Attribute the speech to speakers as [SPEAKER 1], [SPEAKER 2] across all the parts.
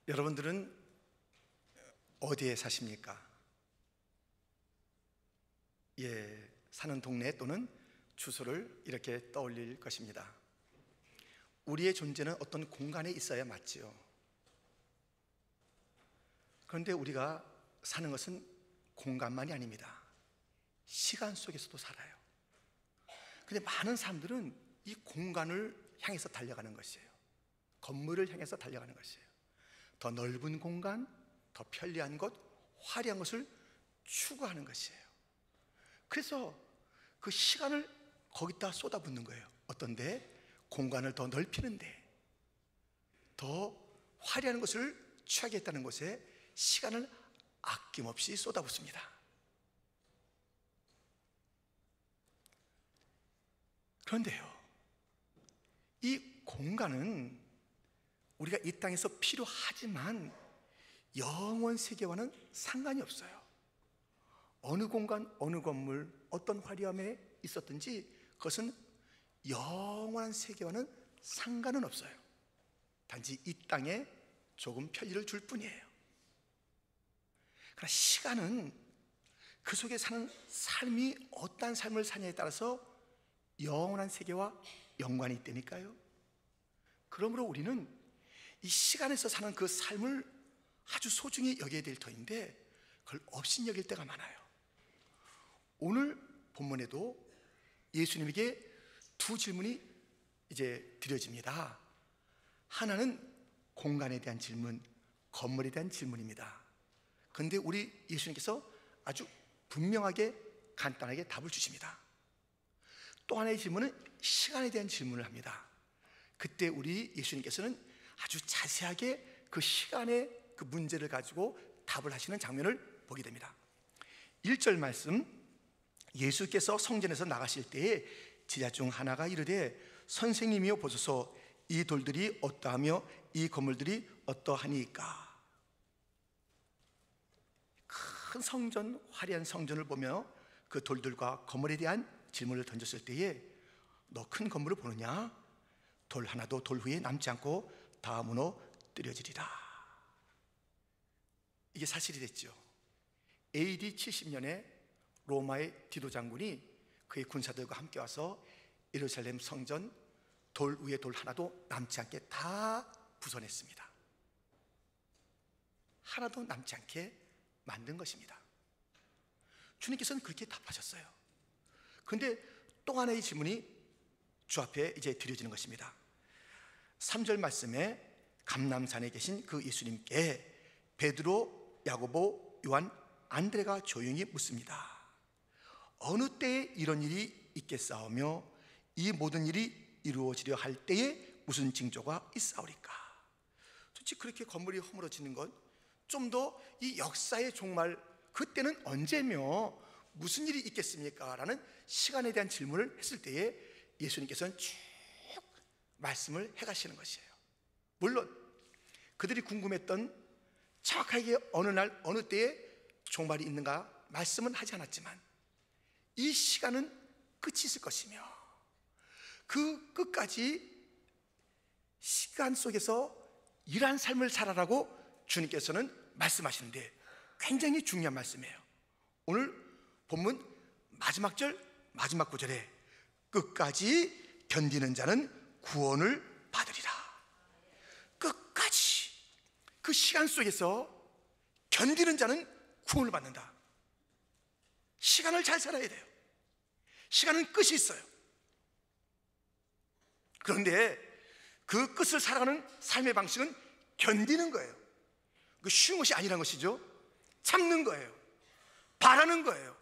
[SPEAKER 1] 여러분들은 어디에 사십니까? 사는 동네 또는 주소를 이렇게 떠올릴 것입니다. 우리의 존재는 어떤 공간에 있어야 맞지요. 그런데 우리가 사는 것은 공간만이 아닙니다. 시간 속에서도 살아요. 근데 많은 사람들은 이 공간을 향해서 달려가는 것이에요. 건물을 향해서 달려가는 것이에요. 더 넓은 공간, 더 편리한 것, 화려한 것을 추구하는 것이에요. 그래서 그 시간을 거기다 쏟아붓는 거예요. 어떤데? 공간을 더 넓히는데, 더 화려한 것을 취하겠다는 것에 시간을 아낌없이 쏟아붓습니다. 그런데요, 이 공간은 우리가 이 땅에서 필요하지만 영원 세계와는 상관이 없어요. 어느 공간, 어느 건물, 어떤 화려함에 있었든지 그것은 영원한 세계와는 상관은 없어요. 단지 이 땅에 조금 편리를 줄 뿐이에요. 그러나 시간은 그 속에 사는 삶이 어떠한 삶을 사냐에 따라서 영원한 세계와 연관이 있다니까요. 그러므로 우리는 이 시간에서 사는 그 삶을 아주 소중히 여겨야 될 터인데 그걸 업신여길 때가 많아요. 오늘 본문에도 예수님에게 두 질문이 이제 드려집니다. 하나는 공간에 대한 질문, 건물에 대한 질문입니다. 그런데 우리 예수님께서 아주 분명하게 간단하게 답을 주십니다. 또 하나의 질문은 시간에 대한 질문을 합니다. 그때 우리 예수님께서는 아주 자세하게 그 시간의 그 문제를 가지고 답을 하시는 장면을 보게 됩니다. 1절 말씀, 예수께서 성전에서 나가실 때에 제자 중 하나가 이르되 선생님이여 보소서, 이 돌들이 어떠하며 이 건물들이 어떠하니까. 큰 성전, 화려한 성전을 보며 그 돌들과 건물에 대한 질문을 던졌을 때에 너 큰 건물을 보느냐? 돌 하나도 돌 위에 남지 않고 다 무너뜨려지리라. 이게 사실이 됐죠. AD 70년에 로마의 디도 장군이 그의 군사들과 함께 와서 예루살렘 성전 돌 위에 돌 하나도 남지 않게 다 부숴냈습니다. 하나도 남지 않게 만든 것입니다. 주님께서는 그렇게 답하셨어요. 그런데 또 하나의 질문이 주 앞에 이제 드려지는 것입니다. 3절 말씀에 감람산에 계신 그 예수님께 베드로, 야고보, 요한, 안드레가 조용히 묻습니다. 어느 때에 이런 일이 있겠사오며 이 모든 일이 이루어지려 할 때에 무슨 징조가 있사오리까? 솔직히 그렇게 건물이 허물어지는 건 좀 더 이 역사의 종말, 그때는 언제며 무슨 일이 있겠습니까? 라는 시간에 대한 질문을 했을 때에 예수님께서는 쭉 말씀을 해가시는 것이에요. 물론 그들이 궁금했던 정확하게 어느 날 어느 때에 종말이 있는가 말씀은 하지 않았지만 이 시간은 끝이 있을 것이며 그 끝까지 시간 속에서 일한 삶을 살아라고 주님께서는 말씀하시는데 굉장히 중요한 말씀이에요. 오늘 본문 마지막 절 마지막 구절에 끝까지 견디는 자는 구원을 받으리라. 끝까지 그 시간 속에서 견디는 자는 구원을 받는다. 시간을 잘 살아야 돼요. 시간은 끝이 있어요. 그런데 그 끝을 살아가는 삶의 방식은 견디는 거예요. 그 쉬운 것이 아니라는 것이죠. 참는 거예요. 바라는 거예요.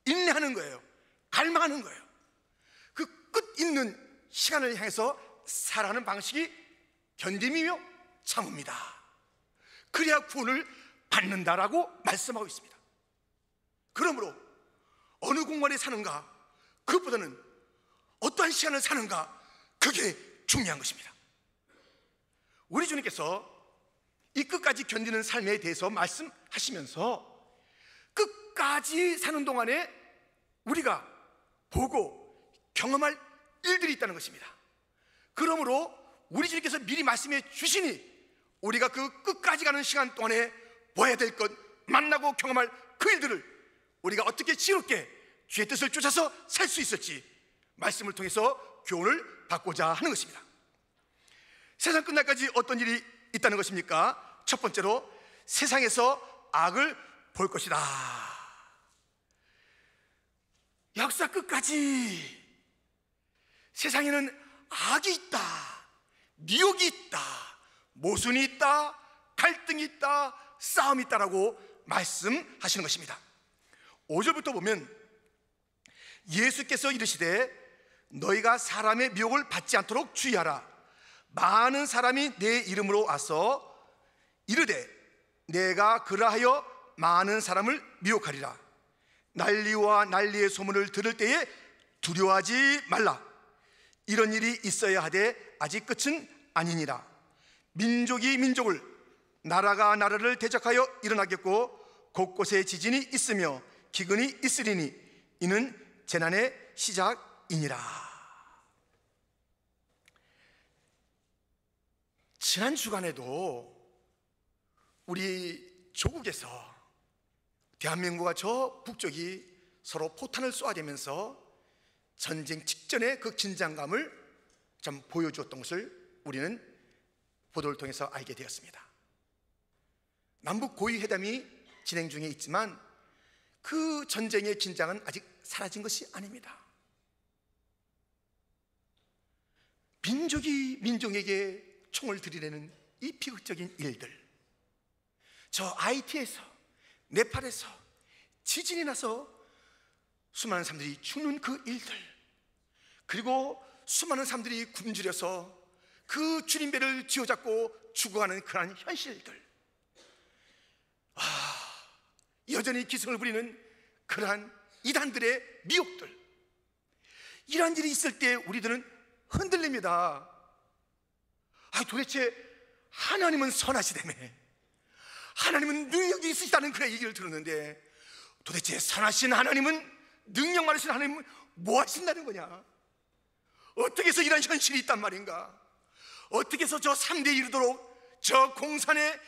[SPEAKER 1] 인내하는 거예요. 갈망하는 거예요. 그 끝 있는 시간을 향해서 살아가는 방식이 견딤이며 참음이다. 그래야 구원을 받는다라고 말씀하고 있습니다. 그러므로 어느 공간에 사는가, 그것보다는 어떠한 시간을 사는가, 그게 중요한 것입니다. 우리 주님께서 이 끝까지 견디는 삶에 대해서 말씀하시면서 끝까지 사는 동안에 우리가 보고 경험할 일들이 있다는 것입니다. 그러므로 우리 주님께서 미리 말씀해 주시니 우리가 그 끝까지 가는 시간 동안에 보아야 될 것, 만나고 경험할 그 일들을 우리가 어떻게 지혜롭게 주의 뜻을 쫓아서 살 수 있을지 말씀을 통해서 교훈을 받고자 하는 것입니다. 세상 끝날까지 어떤 일이 있다는 것입니까? 첫 번째로 세상에서 악을 볼 것이다. 역사 끝까지 세상에는 악이 있다, 미혹이 있다, 모순이 있다, 갈등이 있다, 싸움이 있다라고 말씀하시는 것입니다. 5절부터 보면 예수께서 이르시되 너희가 사람의 미혹을 받지 않도록 주의하라. 많은 사람이 내 이름으로 와서 이르되 내가 그러하여 많은 사람을 미혹하리라. 난리와 난리의 소문을 들을 때에 두려워하지 말라. 이런 일이 있어야 하되 아직 끝은 아니니라. 민족이 민족을, 나라가 나라를 대적하여 일어나겠고 곳곳에 지진이 있으며 기근이 있으리니 이는 재난의 시작이니라. 지난 주간에도 우리 조국에서 대한민국과 저 북쪽이 서로 포탄을 쏘아대면서 전쟁 직전의 그 긴장감을 좀 보여주었던 것을 우리는 보도를 통해서 알게 되었습니다. 남북 고위 회담이 진행 중에 있지만 그 전쟁의 긴장은 아직 사라진 것이 아닙니다. 민족이 민족에게 총을 들이대는 이 비극적인 일들, 저 하이티에서, 네팔에서 지진이 나서 수많은 사람들이 죽는 그 일들, 그리고 수많은 사람들이 굶주려서 그 주님배를 쥐어잡고 죽어가는 그러한 현실들, 여전히 기승을 부리는 그러한 이단들의 미혹들, 이러한 일이 있을 때 우리들은 흔들립니다. 도대체 하나님은 선하시다며, 하나님은 능력이 있으시다는 그런 얘기를 들었는데 도대체 선하신 하나님은, 능력 많으신 하나님은 뭐 하신다는 거냐? 어떻게 해서 이런 현실이 있단 말인가? 어떻게 해서 저 3대에 이르도록 저 공산의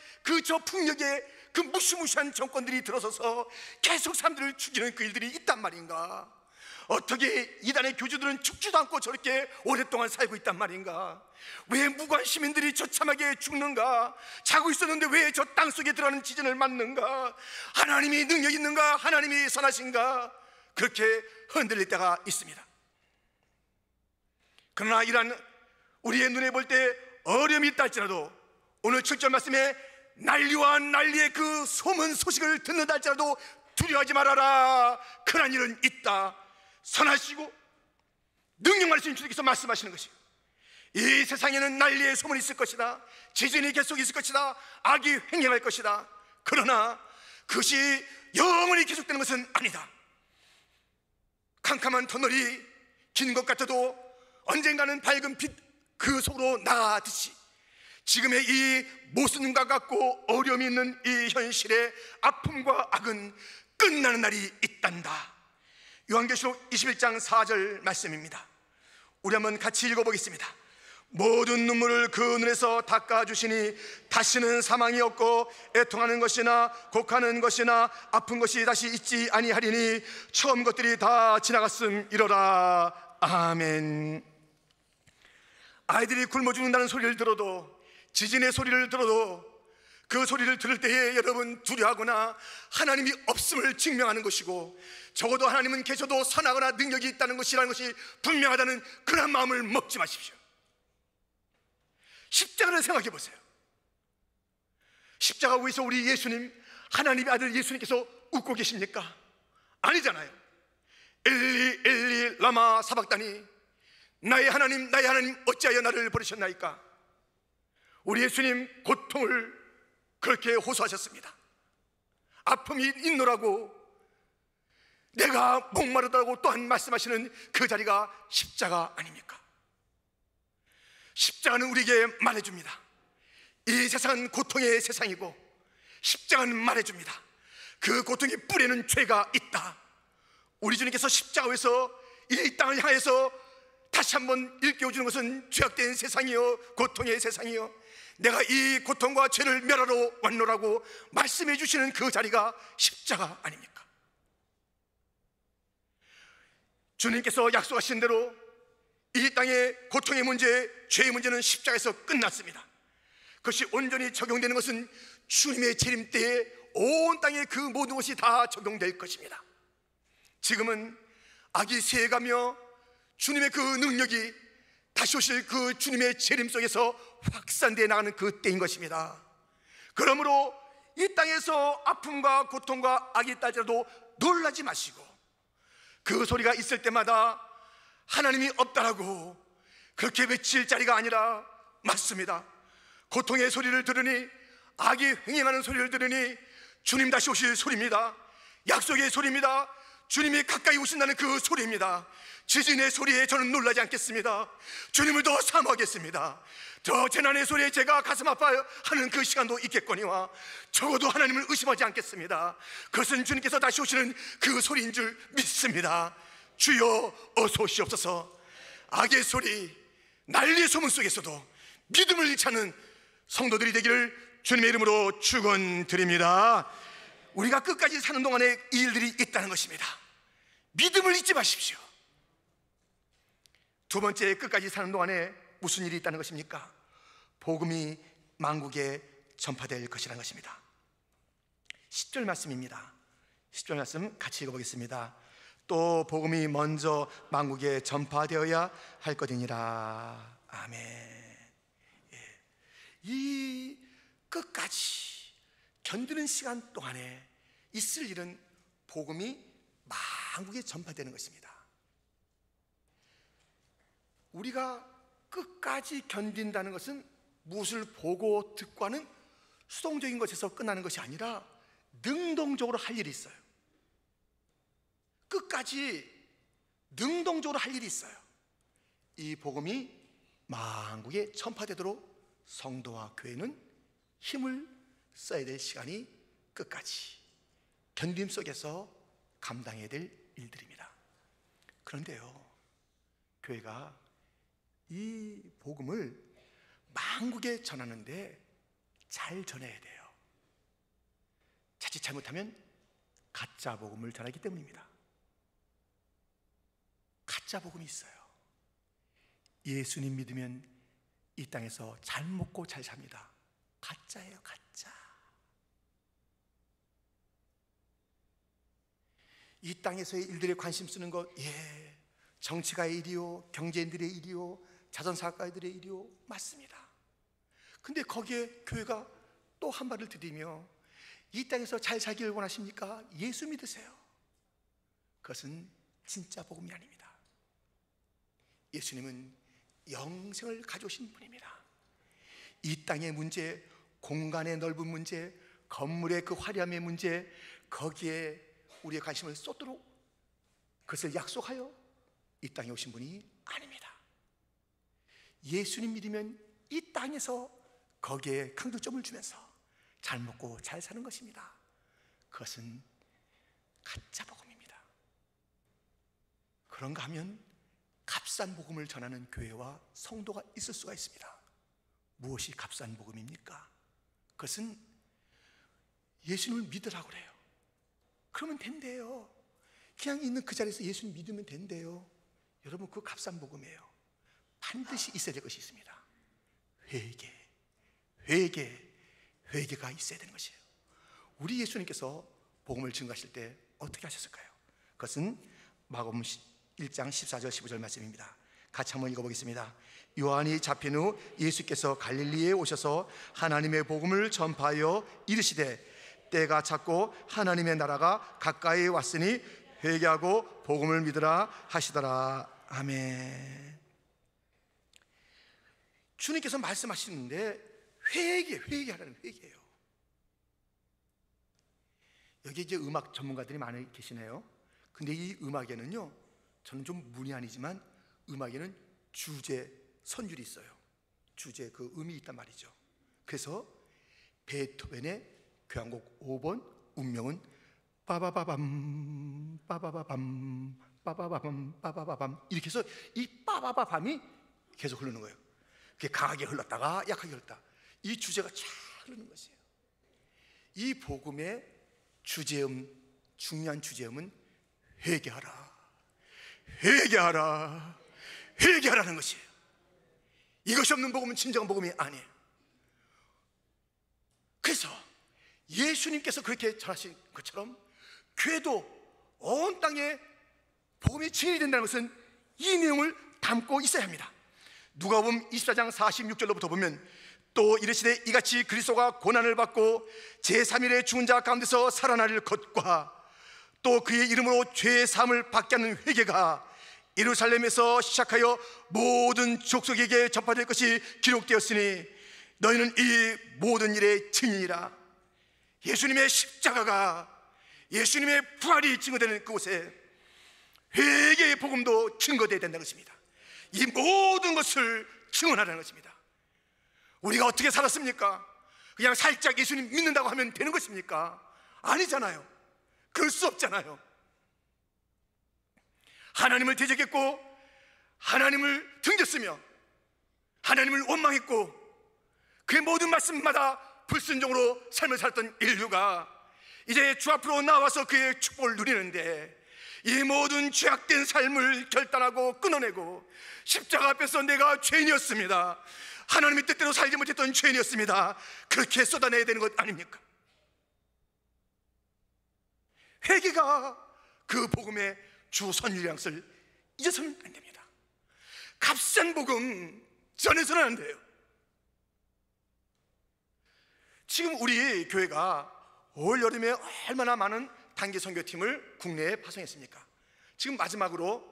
[SPEAKER 1] 저 풍력에 그 무시무시한 정권들이 들어서서 계속 사람들을 죽이는 그 일들이 있단 말인가? 어떻게 이단의 교주들은 죽지도 않고 저렇게 오랫동안 살고 있단 말인가? 왜 무관 시민들이 처참하게 죽는가? 자고 있었는데 왜 저 땅속에 들어가는 지진을 맞는가? 하나님이 능력 있는가? 하나님이 선하신가? 그렇게 흔들릴 때가 있습니다. 그러나 이런 우리의 눈에 볼 때 어려움이 있다 할지라도 오늘 7절 말씀에 난리와 난리의 그 소문 소식을 듣는다 할지라도 두려워하지 말아라. 그런 일은 있다. 선하시고 능력 많으신 주님께서 말씀하시는 것이에요. 이 세상에는 난리의 소문이 있을 것이다. 지진이 계속 있을 것이다. 악이 횡행할 것이다. 그러나 그것이 영원히 계속되는 것은 아니다. 캄캄한 터널이 긴 것 같아도 언젠가는 밝은 빛 그 속으로 나가듯이 지금의 이 모순과 같고 어려움이 있는 이 현실의 아픔과 악은 끝나는 날이 있단다. 요한계시록 21장 4절 말씀입니다. 우리 한번 같이 읽어보겠습니다. 모든 눈물을 그 눈에서 닦아주시니 다시는 사망이 없고 애통하는 것이나 곡하는 것이나 아픈 것이 다시 있지 아니하리니 처음 것들이 다 지나갔음이로라. 아멘. 아이들이 굶어 죽는다는 소리를 들어도, 지진의 소리를 들어도 그 소리를 들을 때에 여러분 두려워하거나 하나님이 없음을 증명하는 것이고, 적어도 하나님은 계셔도 선하거나 능력이 있다는 것이라는 것이 분명하다는 그런 마음을 먹지 마십시오. 십자가를 생각해 보세요. 십자가 위에서 우리 예수님, 하나님의 아들 예수님께서 웃고 계십니까? 아니잖아요. 엘리 엘리 라마 사박다니, 나의 하나님 나의 하나님 어찌하여 나를 버리셨나이까? 우리 예수님 고통을 그렇게 호소하셨습니다. 아픔이 있노라고, 내가 목마르다고 또한 말씀하시는 그 자리가 십자가 아닙니까? 십자가는 우리에게 말해줍니다. 이 세상은 고통의 세상이고 십자가는 말해줍니다. 그 고통의 뿌리에는 죄가 있다. 우리 주님께서 십자가에서 이 땅을 향해서 다시 한번 일깨워주는 것은 죄악된 세상이요, 고통의 세상이요, 내가 이 고통과 죄를 멸하러 왔노라고 말씀해 주시는 그 자리가 십자가 아닙니까? 주님께서 약속하신 대로 이 땅의 고통의 문제, 죄의 문제는 십자가에서 끝났습니다. 그것이 온전히 적용되는 것은 주님의 재림 때에 온 땅의 그 모든 것이 다 적용될 것입니다. 지금은 악이 세가며 주님의 그 능력이 다시 오실 그 주님의 재림 속에서 확산되어 나가는 그 때인 것입니다. 그러므로 이 땅에서 아픔과 고통과 악이 있다지라도 놀라지 마시고, 그 소리가 있을 때마다 하나님이 없다라고 그렇게 외칠 자리가 아니라, 맞습니다, 고통의 소리를 들으니, 악이 횡행하는 소리를 들으니 주님 다시 오실 소리입니다. 약속의 소리입니다. 주님이 가까이 오신다는 그 소리입니다. 지진의 소리에 저는 놀라지 않겠습니다. 주님을 더 사모하겠습니다. 저 재난의 소리에 제가 가슴 아파하는 그 시간도 있겠거니와 적어도 하나님을 의심하지 않겠습니다. 그것은 주님께서 다시 오시는 그 소리인 줄 믿습니다. 주여 어서 오시옵소서. 악의 소리, 난리의 소문 속에서도 믿음을 잃지 않는 성도들이 되기를 주님의 이름으로 축원드립니다. 우리가 끝까지 사는 동안에 이 일들이 있다는 것입니다. 믿음을 잊지 마십시오. 두 번째, 끝까지 사는 동안에 무슨 일이 있다는 것입니까? 복음이 만국에 전파될 것이라는 것입니다. 10절 말씀입니다. 10절 말씀 같이 읽어보겠습니다. 또 복음이 먼저 만국에 전파되어야 할 것이니라. 아멘. 이 끝까지 견디는 시간 동안에 있을 일은 복음이 만국에 전파되는 것입니다. 우리가 끝까지 견딘다는 것은 무엇을 보고 듣고 하는 수동적인 것에서 끝나는 것이 아니라 능동적으로 할 일이 있어요. 끝까지 능동적으로 할 일이 있어요. 이 복음이 만국에 전파되도록 성도와 교회는 힘을 써야 될 시간이 끝까지 견딤 속에서 감당해야 될 일들입니다. 그런데요, 교회가 이 복음을 만국에 전하는데 잘 전해야 돼요. 자칫 잘못하면 가짜 복음을 전하기 때문입니다. 가짜 복음이 있어요. 예수님 믿으면 이 땅에서 잘 먹고 잘 삽니다. 가짜예요, 가짜. 이 땅에서의 일들에 관심 쓰는 것, 정치가의 일이요, 경제인들의 일이요, 자선사업가들의 일이요, 맞습니다. 근데 거기에 교회가 또 한 발을 들이며 이 땅에서 잘 살기를 원하십니까? 예수 믿으세요. 그것은 진짜 복음이 아닙니다. 예수님은 영생을 가져오신 분입니다. 이 땅의 문제, 공간의 넓은 문제, 건물의 그 화려함의 문제, 거기에 우리의 관심을 쏟도록 그것을 약속하여 이 땅에 오신 분이 아닙니다. 예수님 믿으면 이 땅에서 거기에 강조점을 주면서 잘 먹고 잘 사는 것입니다. 그것은 가짜 복음입니다. 그런가 하면 값싼 복음을 전하는 교회와 성도가 있을 수가 있습니다. 무엇이 값싼 복음입니까? 그것은 예수님을 믿으라고 그래요. 그러면 된대요. 그냥 있는 그 자리에서 예수님 믿으면 된대요. 여러분, 그 값싼 복음이에요. 반드시 있어야 될 것이 있습니다. 회개가 있어야 되는 것이에요. 우리 예수님께서 복음을 증거하실 때 어떻게 하셨을까요? 그것은 마가복음 1장 14절 15절 말씀입니다. 같이 한번 읽어보겠습니다. 요한이 잡힌 후 예수께서 갈릴리에 오셔서 하나님의 복음을 전파하여 이르시되 때가 찼고 하나님의 나라가 가까이 왔으니 회개하고 복음을 믿으라 하시더라. 아멘. 주님께서 말씀하시는데 회개하라는 회개예요. 여기 이제 음악 전문가들이 많이 계시네요. 근데 이 음악에는요, 저는 좀 문외한이지만 음악에는 주제, 선율이 있어요. 주제, 그 음이 있단 말이죠. 그래서 베토벤의 교향곡 5번 운명은 빠바바밤 빠바바밤 빠바바밤 빠바바밤 이렇게 해서 이 빠바바밤이 계속 흐르는 거예요. 그게 강하게 흘렀다가 약하게 흘렀다. 이 주제가 잘 흐르는 것이에요. 이 복음의 주제음, 중요한 주제음은 회개하라, 회개하라, 회개하라는 것이에요. 이것이 없는 복음은 진정한 복음이 아니에요. 그래서 예수님께서 그렇게 전하신 것처럼 교회도 온 땅에 복음이 증인이 된다는 것은 이 내용을 담고 있어야 합니다. 누가복음 24장 46절로부터 보면 또 이르시되 이같이 그리스도가 고난을 받고 제3일에 죽은 자 가운데서 살아날 것과 또 그의 이름으로 죄의 사함을 받게 하는 회개가 예루살렘에서 시작하여 모든 족속에게 전파될 것이 기록되었으니 너희는 이 모든 일의 증인이라. 예수님의 십자가가, 예수님의 부활이 증거되는 그곳에 회개의 복음도 증거되어야 된다는 것입니다. 이 모든 것을 증언하라는 것입니다. 우리가 어떻게 살았습니까? 그냥 살짝 예수님 믿는다고 하면 되는 것입니까? 아니잖아요. 그럴 수 없잖아요. 하나님을 대적했고 하나님을 등졌으며 하나님을 원망했고 그의 모든 말씀마다 불순종으로 삶을 살았던 인류가 이제 주 앞으로 나와서 그의 축복을 누리는데, 이 모든 죄악된 삶을 결단하고 끊어내고 십자가 앞에서 내가 죄인이었습니다, 하나님의 뜻대로 살지 못했던 죄인이었습니다, 그렇게 쏟아내야 되는 것 아닙니까? 회개가 그 복음의 주 선율이란 것을 잊어서는 안 됩니다. 값싼 복음 전해서는 안 돼요. 지금 우리 교회가 올 여름에 얼마나 많은 단기 선교팀을 국내에 파송했습니까? 지금 마지막으로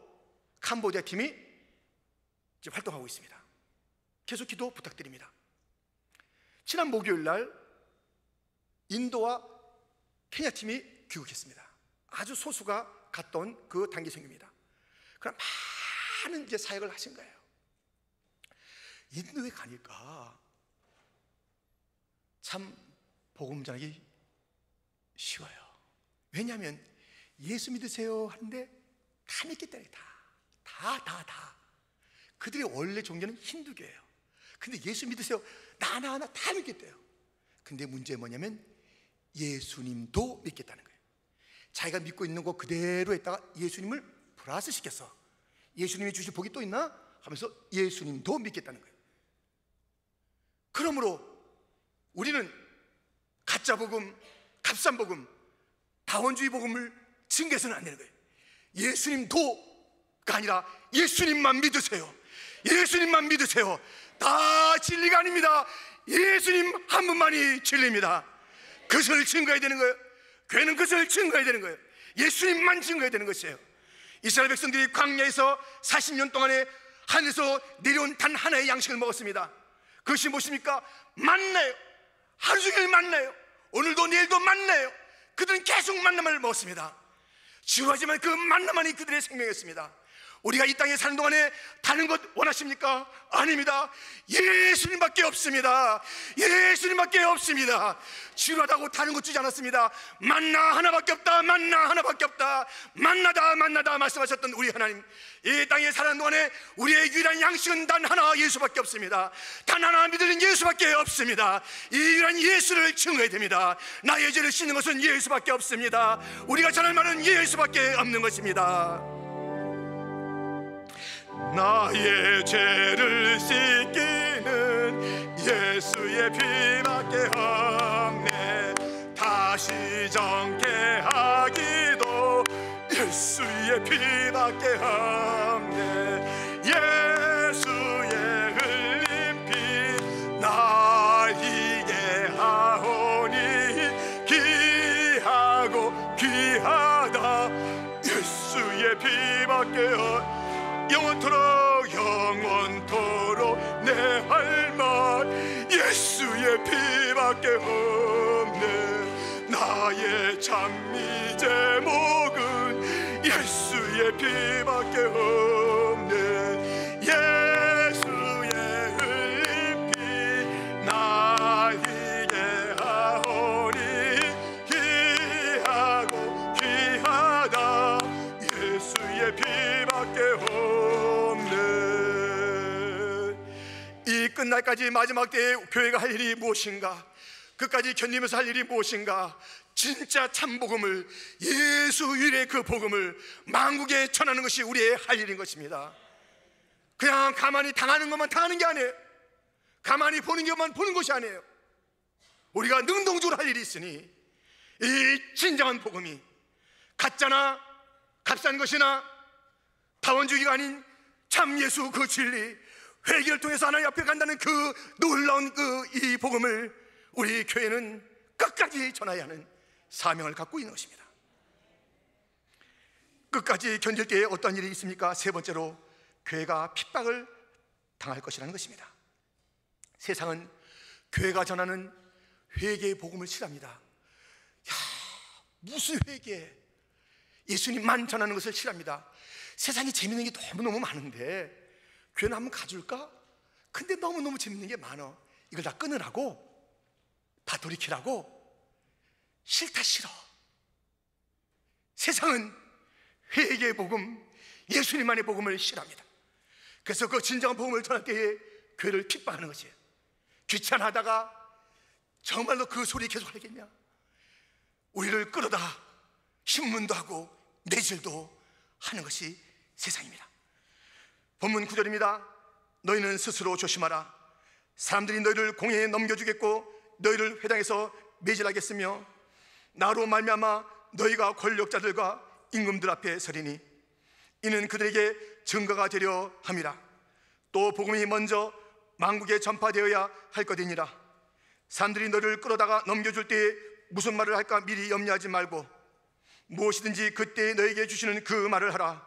[SPEAKER 1] 캄보디아 팀이 이제 활동하고 있습니다. 계속 기도 부탁드립니다. 지난 목요일 날 인도와 케냐 팀이 귀국했습니다. 아주 소수가 갔던 그 단기 선교입니다. 그럼 많은 이제 사역을 하신 거예요. 인도에 가니까 참 복음 전하기 쉬워요. 왜냐하면 예수 믿으세요 하는데 다 믿겠다. 다 그들의 원래 종교는 힌두교예요. 근데 예수 믿으세요, 나 다 믿겠대요. 근데 문제는 뭐냐면 예수님도 믿겠다는 거예요. 자기가 믿고 있는 거 그대로 했다가 예수님을 플러스 시켰어. 예수님이 주실 복이 또 있나? 하면서 예수님도 믿겠다는 거예요. 그러므로 우리는 가짜 복음, 값싼 복음, 다원주의 복음을 증거해서는 안 되는 거예요. 예수님도가 아니라 예수님만 믿으세요. 예수님만 믿으세요. 다 진리가 아닙니다. 예수님 한 분만이 진리입니다. 그것을 증거해야 되는 거예요. 교회는 그것을 증거해야 되는 거예요. 예수님만 증거해야 되는 것이에요. 이스라엘 백성들이 광야에서 40년 동안에 하늘에서 내려온 단 하나의 양식을 먹었습니다. 그것이 무엇입니까? 만나요. 하루 종일 만나요. 오늘도 내일도 만나요. 그들은 계속 만남을 먹었습니다. 지루하지만 그 만남만이 그들의 생명이었습니다. 우리가 이 땅에 사는 동안에 다른 것 원하십니까? 아닙니다. 예수님밖에 없습니다. 예수님밖에 없습니다. 지루하다고 다른 것 주지 않았습니다. 만나 하나밖에 없다. 만나 하나밖에 없다. 만나다 말씀하셨던 우리 하나님, 이 땅에 사는 동안에 우리의 유일한 양식은 단 하나, 예수밖에 없습니다. 단 하나 믿는 예수밖에 없습니다. 이 유일한 예수를 증거해야 됩니다. 나의 죄를 씻는 것은 예수밖에 없습니다. 우리가 전할 말은 예수밖에 없는 것입니다. 나의 죄를 씻기는 예수의 피밖에 없네. 다시 정케하기도 예수의 피밖에 없네. 예수의 흘린 피 나에게 하오니 귀하고 귀하다. 예수의 피밖에 없네. 영원토록 내 할 말 예수의 피밖에 없네. 나의 찬미 제목은 예수의 피밖에 없네. 예수의 흘린 피 나에게 하오니 귀하고 귀하다. 예수의 피밖에 없네. 이 끝날까지 마지막 때에 교회가 할 일이 무엇인가? 끝까지 견디면서 할 일이 무엇인가? 진짜 참복음을, 예수 일의 그 복음을 만국에 전하는 것이 우리의 할 일인 것입니다. 그냥 가만히 당하는 것만 당하는 게 아니에요. 가만히 보는 것만 보는 것이 아니에요. 우리가 능동적으로 할 일이 있으니 이 진정한 복음이 가짜나 값싼 것이나 다원주의가 아닌 참 예수 그 진리, 회개를 통해서 하나님 앞에 간다는 그 놀라운 이 복음을 우리 교회는 끝까지 전해야 하는 사명을 갖고 있는 것입니다. 끝까지 견딜 때에 어떤 일이 있습니까? 세 번째로, 교회가 핍박을 당할 것이라는 것입니다. 세상은 교회가 전하는 회개의 복음을 싫어합니다. 야, 무슨 회개? 예수님만 전하는 것을 싫어합니다. 세상에 재밌는 게 너무너무 많은데 교회는 한번 가줄까? 근데 너무너무 재밌는 게 많아. 이걸 다 끊으라고, 다 돌이키라고. 싫다, 싫어. 세상은 회개의 복음, 예수님만의 복음을 싫어합니다. 그래서 그 진정한 복음을 전할 때에 교회를 핍박하는 것이에요. 귀찮아하다가 정말로 그 소리 계속 하겠냐? 우리를 끌어다 신문도 하고 매질도 하는 것이 세상입니다. 본문 9절입니다. 너희는 스스로 조심하라. 사람들이 너희를 공회에 넘겨주겠고 너희를 회당에서 매질하겠으며 나로 말미암아 너희가 권력자들과 임금들 앞에 서리니 이는 그들에게 증거가 되려 함이라. 또 복음이 먼저 만국에 전파되어야 할 것이니라. 사람들이 너를 끌어다가 넘겨줄 때에 무슨 말을 할까 미리 염려하지 말고 무엇이든지 그때 너에게 주시는 그 말을 하라.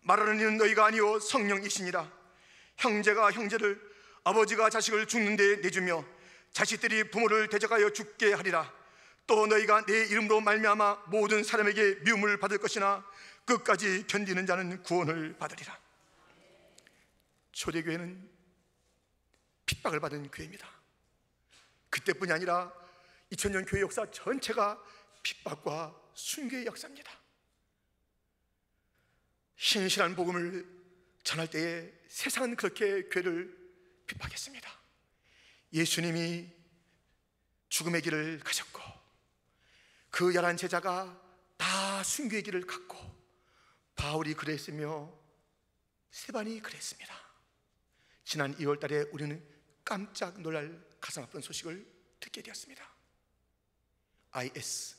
[SPEAKER 1] 말하는 이는 너희가 아니요 성령이시니라. 형제가 형제를, 아버지가 자식을 죽는 데 내주며 자식들이 부모를 대적하여 죽게 하리라. 또 너희가 내 이름으로 말미암아 모든 사람에게 미움을 받을 것이나 끝까지 견디는 자는 구원을 받으리라. 초대교회는 핍박을 받은 교회입니다. 그때뿐이 아니라 2000년 교회 역사 전체가 핍박과 순교의 역사입니다. 신실한 복음을 전할 때에 세상은 그렇게 교회를 핍박했습니다. 예수님이 죽음의 길을 가셨고 그 11 제자가 다 순교의 길을 갔고 바울이 그랬으며 스데반이 그랬습니다. 지난 2월 달에 우리는 깜짝 놀랄 가슴 아픈 소식을 듣게 되었습니다. IS,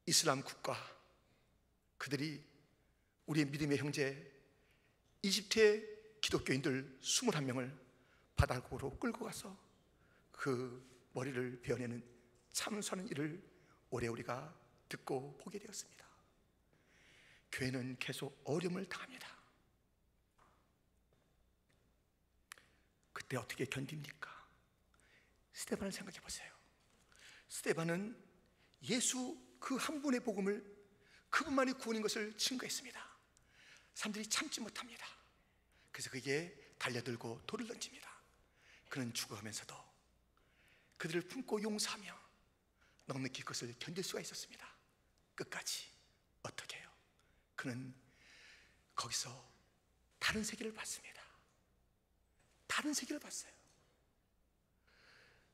[SPEAKER 1] 이슬람 국가, 그들이 우리의 믿음의 형제 이집트의 기독교인들 21명을 바다로 끌고 가서 그 머리를 베어내는 참수하는 일을 올해 우리가 듣고 보게 되었습니다. 교회는 계속 어려움을 당합니다. 그때 어떻게 견딥니까? 스데반을 생각해 보세요. 스데반은 예수 그 한 분의 복음을, 그분만이 구원인 것을 증거했습니다. 사람들이 참지 못합니다. 그래서 그게 달려들고 돌을 던집니다. 그는 죽어가면서도 그들을 품고 용서하며 넉넉히 그것을 견딜 수가 있었습니다. 끝까지. 어떻게 해요? 그는 거기서 다른 세계를 봤습니다. 다른 세계를 봤어요.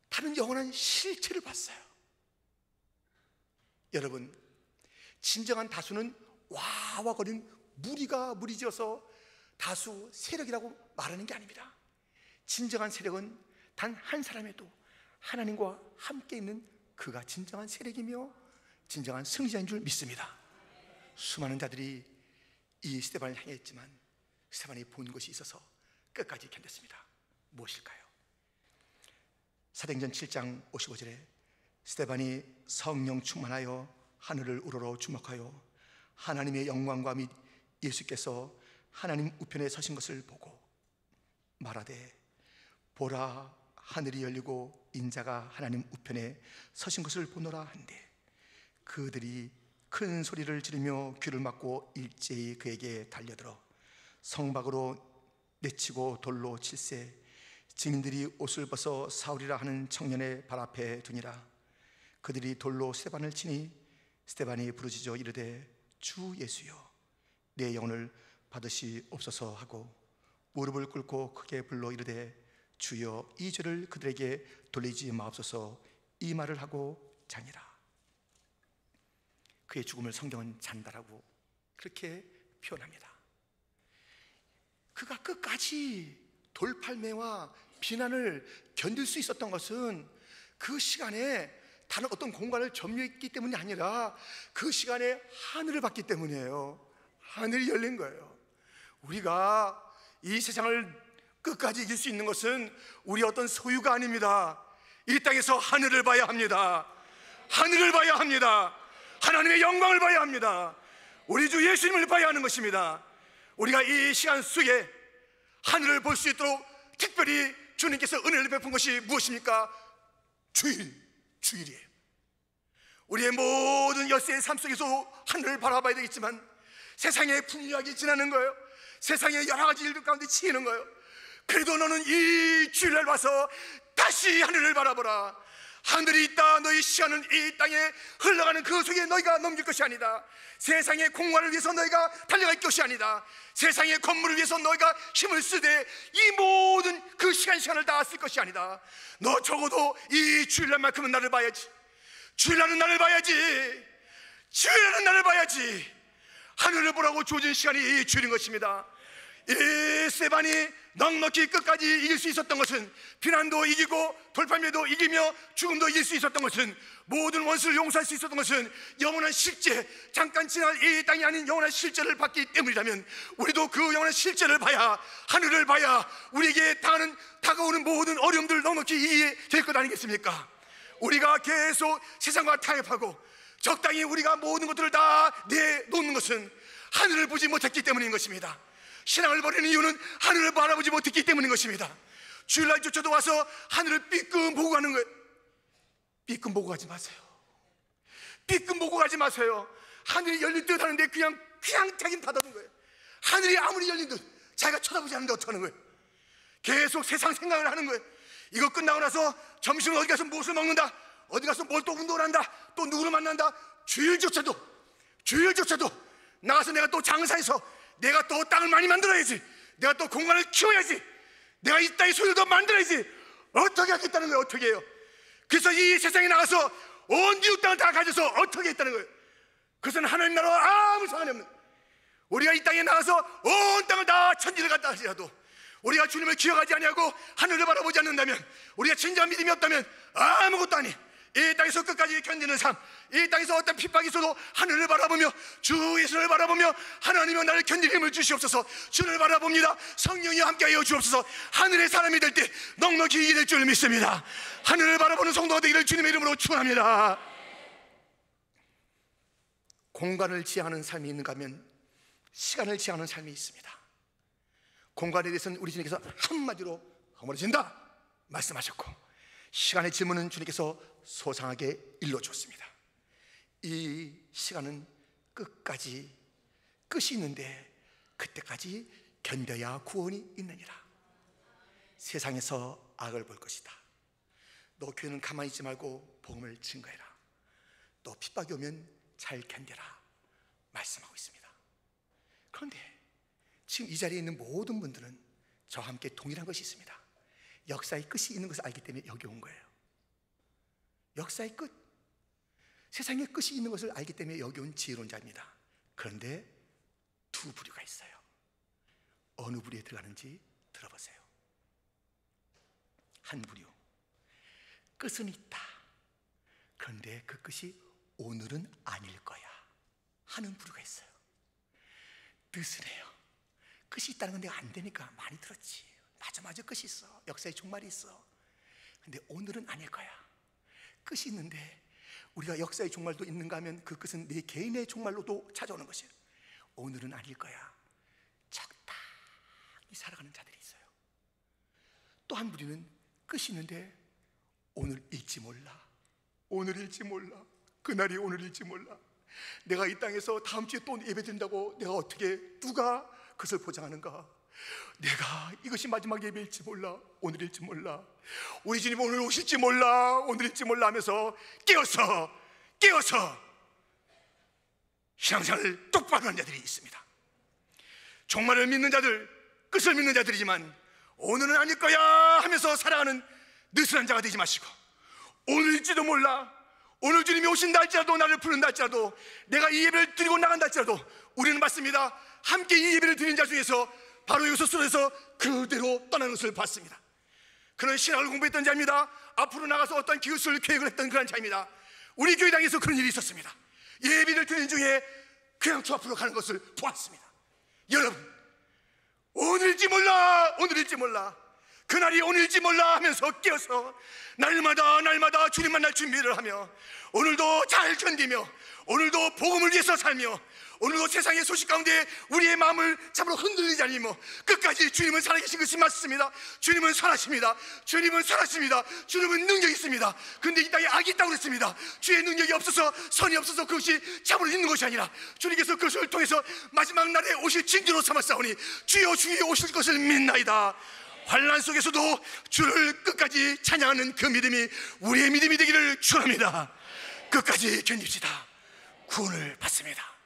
[SPEAKER 1] 다른 영원한 실체를 봤어요. 여러분, 진정한 다수는 와와거리는 무리지어서 다수 세력이라고 말하는 게 아닙니다. 진정한 세력은 단 한 사람에도 하나님과 함께 있는 그가 진정한 세력이며 진정한 승리자인 줄 믿습니다. 수많은 자들이 이 스데반을 향했지만 스데반이 본 것이 있어서 끝까지 견뎠습니다. 무엇일까요? 사도행전 7장 55절에 스데반이 성령 충만하여 하늘을 우러러 주목하여 하나님의 영광과 및 예수께서 하나님 우편에 서신 것을 보고 말하되 보라 하늘이 열리고 인자가 하나님 우편에 서신 것을 보노라 한데 그들이 큰 소리를 지르며 귀를 막고 일제히 그에게 달려들어 성 밖으로 내치고 돌로 칠세 증인들이 옷을 벗어 사울이라 하는 청년의 발 앞에 두니라. 그들이 돌로 스데반을 치니 스데반이 부르짖어 이르되 주 예수여 내 영혼을 받으시옵소서 하고 무릎을 꿇고 크게 불러 이르되 주여 이 죄를 그들에게 돌리지 마옵소서 이 말을 하고 자니라. 그의 죽음을 성경은 잔다라고 그렇게 표현합니다. 그가 끝까지 돌팔매와 비난을 견딜 수 있었던 것은 그 시간에 다른 어떤 공간을 점유했기 때문이 아니라 그 시간에 하늘을 봤기 때문이에요. 하늘이 열린 거예요. 우리가 이 세상을 끝까지 이길 수 있는 것은 우리 어떤 소유가 아닙니다. 이 땅에서 하늘을 봐야 합니다. 하늘을 봐야 합니다. 하나님의 영광을 봐야 합니다. 우리 주 예수님을 봐야 하는 것입니다. 우리가 이 시간 속에 하늘을 볼 수 있도록 특별히 주님께서 은혜를 베푼 것이 무엇입니까? 주일이에요. 우리의 모든 열세의 삶 속에서 하늘을 바라봐야 되겠지만 세상에 풍요하게 지나는 거예요. 세상에 여러 가지 일들 가운데 치이는 거예요. 그래도 너는 이 주일날 와서 다시 하늘을 바라보라. 하늘이 있다. 너희 시간은 이 땅에 흘러가는 그 속에 너희가 넘길 것이 아니다. 세상의 공간을 위해서 너희가 달려갈 것이 아니다. 세상의 건물을 위해서 너희가 힘을 쓰되 이 모든 그 시간을 다 쓸 것이 아니다. 너 적어도 이 주일날만큼은 나를 봐야지. 주일날은 나를 봐야지. 주일날은 나를 봐야지. 하늘을 보라고 주어진 시간이 이 주일인 것입니다. 이 스데반이 넉넉히 끝까지 이길 수 있었던 것은 비난도 이기고 돌팔매도 이기며 죽음도 이길 수 있었던 것은 모든 원수를 용서할 수 있었던 것은 영원한 실제, 잠깐 지날 이 땅이 아닌 영원한 실제를 받기 때문이라면 우리도 그 영원한 실제를 봐야, 하늘을 봐야 우리에게 다가오는 모든 어려움들을 넉넉히 이기게 될 것 아니겠습니까? 우리가 계속 세상과 타협하고 적당히 우리가 모든 것들을 다 내놓는 것은 하늘을 보지 못했기 때문인 것입니다. 신앙을 버리는 이유는 하늘을 바라보지 못했기 때문인 것입니다. 주일날조차도 와서 하늘을 삐끔 보고 가는 거예요. 삐끔 보고 가지 마세요. 삐끔 보고 가지 마세요. 하늘이 열린 듯 하는데 그냥 자기는 닫아둔 거예요. 하늘이 아무리 열린 듯 자기가 쳐다보지 않는데 어떡하는 거예요? 계속 세상 생각을 하는 거예요. 이거 끝나고 나서 점심은 어디 가서 무엇을 먹는다, 어디 가서 뭘 또 운동을 한다, 또 누구를 만난다. 주일조차도 나가서 내가 또 장사해서 내가 또 땅을 많이 만들어야지, 내가 또 공간을 키워야지, 내가 이 땅의 소유를 더 만들어야지. 어떻게 하겠다는 거예요? 어떻게 해요? 그래서 이 세상에 나가서 온 이웃 땅을 다 가져서 어떻게 했다는 거예요? 그것은 하나님 나라와 아무 상관이 없는, 우리가 이 땅에 나가서 온 땅을 다 천지를 갖다 하시라도 우리가 주님을 기억하지 아니하고 하늘을 바라보지 않는다면, 우리가 진정한 믿음이 없다면 아무것도 아니. 이 땅에서 끝까지 견디는 삶, 이 땅에서 어떤 핍박이 있어도 하늘을 바라보며 주 예수를 바라보며 하나님은 나를 견디는 힘을 주시옵소서. 주를 바라봅니다. 성령이 함께하여 주옵소서. 하늘의 사람이 될 때 넉넉히 이길 줄 믿습니다. 하늘을 바라보는 성도가 되기를 주님의 이름으로 축원합니다. 공간을 지향하는 삶이 있는가 하면 시간을 지향하는 삶이 있습니다. 공간에 대해서는 우리 주님께서 한마디로 허물어진다 말씀하셨고, 시간의 질문은 주님께서 소상하게 일러주었습니다. 이 시간은 끝이 있는데 그때까지 견뎌야 구원이 있느니라. 세상에서 악을 볼 것이다. 너 교회는 가만히 있지 말고 복음을 증거해라. 너 핍박이 오면 잘 견뎌라 말씀하고 있습니다. 그런데 지금 이 자리에 있는 모든 분들은 저와 함께 동일한 것이 있습니다. 역사의 끝이 있는 것을 알기 때문에 여기 온 거예요. 역사의 끝, 세상의 끝이 있는 것을 알기 때문에 여기 온 지혜로운 자입니다. 그런데 두 부류가 있어요. 어느 부류에 들어가는지 들어보세요. 한 부류, 끝은 있다. 그런데 그 끝이 오늘은 아닐 거야 하는 부류가 있어요. 느슨해요. 끝이 있다는 건 내가 안 되니까 많이 들었지. 맞아 끝이 있어. 역사의 종말이 있어. 근데 오늘은 아닐 거야. 끝이 있는데 우리가 역사의 종말도 있는가 하면 그 끝은 내 개인의 종말로도 찾아오는 것이에요. 오늘은 아닐 거야. 적당히 살아가는 자들이 있어요. 또 한 부류는 끝이 있는데 오늘일지 몰라. 오늘일지 몰라. 그날이 오늘일지 몰라. 내가 이 땅에서 다음 주에 또 예배드린다고 내가 어떻게, 누가 그것을 보장하는가? 내가 이것이 마지막 예배일지 몰라. 오늘일지 몰라. 우리 주님 오늘 오실지 몰라. 오늘일지 몰라 하면서 깨어서 신앙생활을 똑바로 하는 자들이 있습니다. 종말을 믿는 자들, 끝을 믿는 자들이지만 오늘은 아닐 거야 하면서 살아가는 느슨한 자가 되지 마시고, 오늘일지도 몰라, 오늘 주님이 오신다 할지라도, 나를 부른다 할지라도, 내가 이 예배를 드리고 나간다 할지라도, 우리는 맞습니다. 함께 이 예배를 드리는 자 중에서 바로 여기서 쓰러져서 그대로 떠나는 것을 봤습니다. 그는 신학을 공부했던 자입니다. 앞으로 나가서 어떤 기술을 계획을 했던 그런 자입니다. 우리 교회당에서 그런 일이 있었습니다. 예배를 드리는 중에 그냥 저 앞으로 가는 것을 보았습니다. 여러분, 오늘일지 몰라, 오늘일지 몰라, 그날이 오늘일지 몰라 하면서 깨어서 날마다 주님 만날 준비를 하며, 오늘도 잘 견디며, 오늘도 복음을 위해서 살며, 오늘도 세상의 소식 가운데 우리의 마음을 참으로 흔들리지 않으며 끝까지 주님은 살아계신 것이 맞습니다. 주님은 선하십니다. 주님은 선하십니다. 주님은 능력이 있습니다. 그런데 이 땅에 악이 있다고 그랬습니다. 주의 능력이 없어서, 선이 없어서 그것이 참으로 있는 것이 아니라 주님께서 그것을 통해서 마지막 날에 오실 징조로 삼았사오니 주여 주여 오실 것을 믿나이다. 환난 속에서도 주를 끝까지 찬양하는 그 믿음이 우리의 믿음이 되기를 축원합니다. 끝까지 견딥시다. 구원을 받습니다.